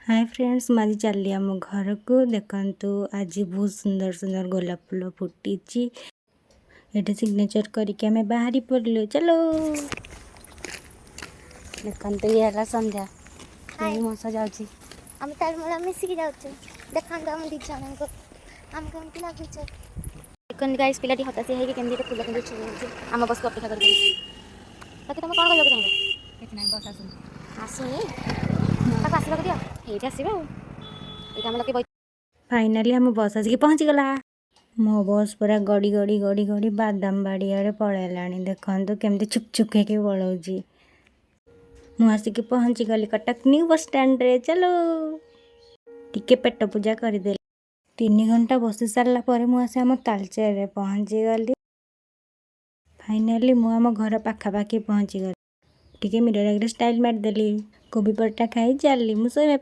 hi friends माजी चली आम घर को देखु आज बहुत सुंदर सुंदर गोलाप फूल फुटी ये सिग्नेचर करके आम बाहरी पड़लु चलो देखते ये संध्या मशा जाऊँगी आम तार मोला मिसिकी जाउछु देखंत हम दी जन को हम केमती लागुछ देखंत गाइस पिलाटी हतासी है कि केमती फूल केमती छुछु हम बस को अपेक्षा कर बाकी तुम कोन कहलो चाहबो कितना बस आसुनी तक आसीबा दियो एठी आसीबा एठी हम लके फाइनाली आम बस आसिक पहुँची गला मो बस पूरा गड़ी गड़ी गड़ी गड़ी बादाम बाड़ी आड़े पलैला देखु केमती छुक छुक है पलाऊँगी मुझे पहुँची गली कटक न्यू बस स्टैंड रे चलो टिके पेट पूजा करदे 3 घंटा बसी सारा पर मुझे आम तालचेर रे पहुँची गली फाइनाली मु घर पाखापाखि पहुँची गली टिके मिरर आगे स्टाइल मारदेली कोबी परोटा खाई चली मुझे